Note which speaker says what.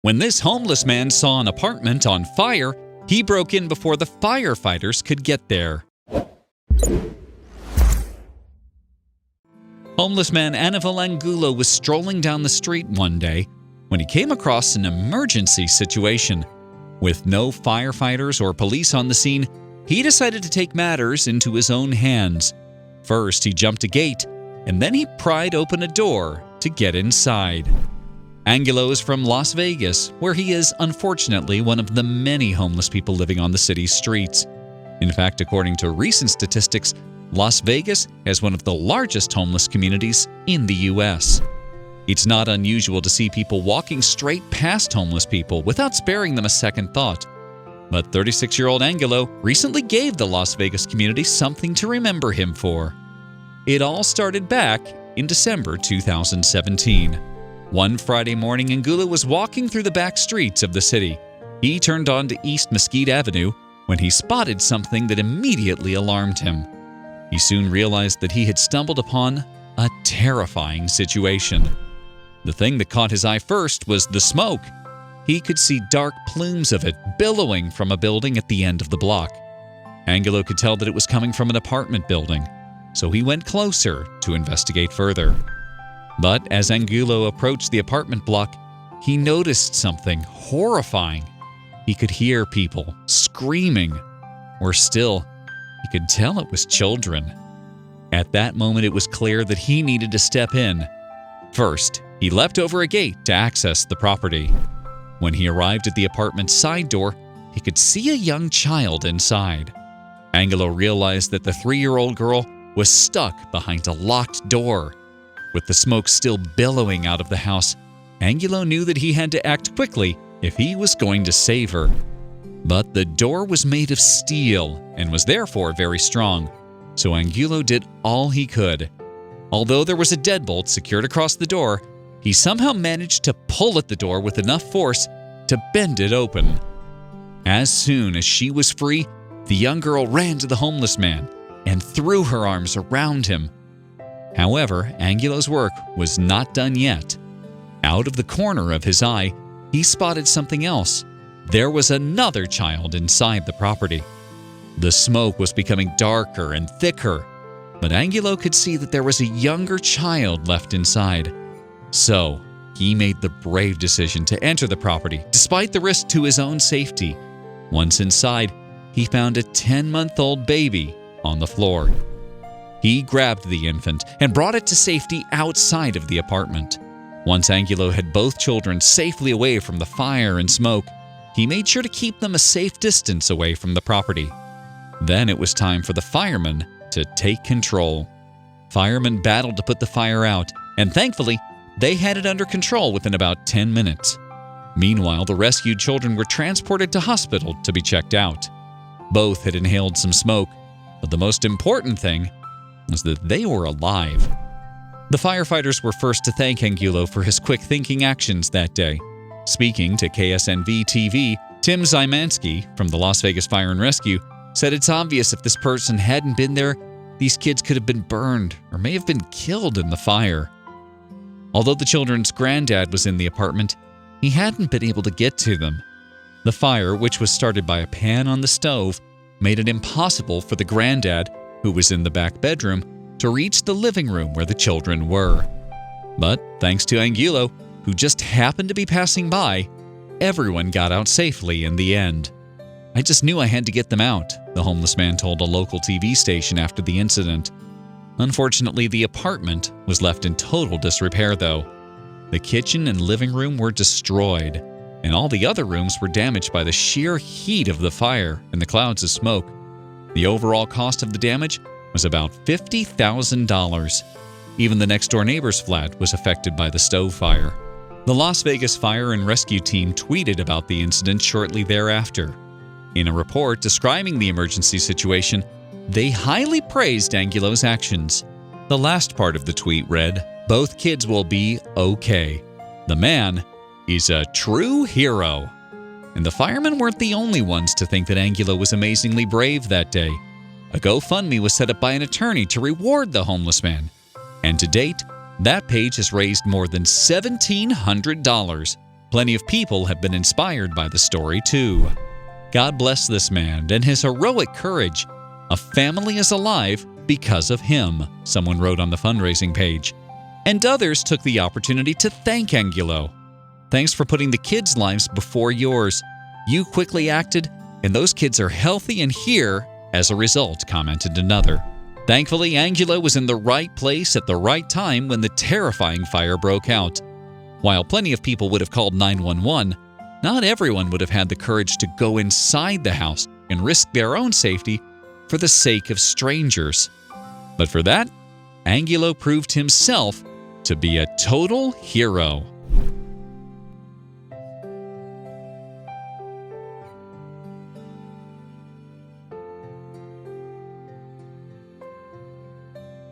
Speaker 1: When this homeless man saw an apartment on fire, he broke in before the firefighters could get there. Homeless man Anival Angulo was strolling down the street one day when he came across an emergency situation. With no firefighters or police on the scene, he decided to take matters into his own hands. First, he jumped a gate, and then he pried open a door to get inside. Angulo is from Las Vegas, where he is unfortunately one of the many homeless people living on the city's streets. In fact, according to recent statistics, Las Vegas has one of the largest homeless communities in the U.S. It's not unusual to see people walking straight past homeless people without sparing them a second thought. But 36-year-old Angulo recently gave the Las Vegas community something to remember him for. It all started back in December 2017. One Friday morning, Angulo was walking through the back streets of the city. He turned onto East Mesquite Avenue when he spotted something that immediately alarmed him. He soon realized that he had stumbled upon a terrifying situation. The thing that caught his eye first was the smoke. He could see dark plumes of it billowing from a building at the end of the block. Angulo could tell that it was coming from an apartment building, so he went closer to investigate further. But as Angulo approached the apartment block, he noticed something horrifying. He could hear people screaming, or still, he could tell it was children. At that moment, it was clear that he needed to step in. First, he leapt over a gate to access the property. When he arrived at the apartment's side door, he could see a young child inside. Angulo realized that the 3-year-old girl was stuck behind a locked door. With the smoke still billowing out of the house, Angulo knew that he had to act quickly if he was going to save her. But the door was made of steel and was therefore very strong, so Angulo did all he could. Although there was a deadbolt secured across the door, he somehow managed to pull at the door with enough force to bend it open. As soon as she was free, the young girl ran to the homeless man and threw her arms around him. However, Angulo's work was not done yet. Out of the corner of his eye, he spotted something else. There was another child inside the property. The smoke was becoming darker and thicker, but Angulo could see that there was a younger child left inside. So, he made the brave decision to enter the property, despite the risk to his own safety. Once inside, he found a 10-month-old baby on the floor. He grabbed the infant and brought it to safety outside of the apartment. Once Angulo had both children safely away from the fire and smoke, he made sure to keep them a safe distance away from the property. Then it was time for the firemen to take control. Firemen battled to put the fire out, and thankfully, they had it under control within about 10 minutes. Meanwhile, the rescued children were transported to hospital to be checked out. Both had inhaled some smoke, but the most important thing was that they were alive. The firefighters were first to thank Angulo for his quick-thinking actions that day. Speaking to KSNV-TV, Tim Zymanski from the Las Vegas Fire and Rescue said it's obvious if this person hadn't been there, these kids could have been burned or may have been killed in the fire. Although the children's granddad was in the apartment, he hadn't been able to get to them. The fire, which was started by a pan on the stove, made it impossible for the granddad, who was in the back bedroom, to reach the living room where the children were. But thanks to Angulo, who just happened to be passing by, everyone got out safely in the end. "I just knew I had to get them out," the homeless man told a local TV station after the incident. Unfortunately, the apartment was left in total disrepair, though. The kitchen and living room were destroyed, and all the other rooms were damaged by the sheer heat of the fire and the clouds of smoke. The overall cost of the damage was about $50,000. Even the next-door neighbor's flat was affected by the stove fire. The Las Vegas Fire and Rescue team tweeted about the incident shortly thereafter. In a report describing the emergency situation, they highly praised Angulo's actions. The last part of the tweet read, "Both kids will be okay. The man is a true hero." And the firemen weren't the only ones to think that Angulo was amazingly brave that day. A GoFundMe was set up by an attorney to reward the homeless man. And to date, that page has raised more than $1,700, Plenty of people have been inspired by the story, too. God bless this man and his heroic courage. A family is alive because of him, someone wrote on the fundraising page. And others took the opportunity to thank Angulo. Thanks for putting the kids' lives before yours. You quickly acted, and those kids are healthy and here as a result, commented another. Thankfully, Angulo was in the right place at the right time when the terrifying fire broke out. While plenty of people would have called 911, not everyone would have had the courage to go inside the house and risk their own safety for the sake of strangers. But for that, Angulo proved himself to be a total hero.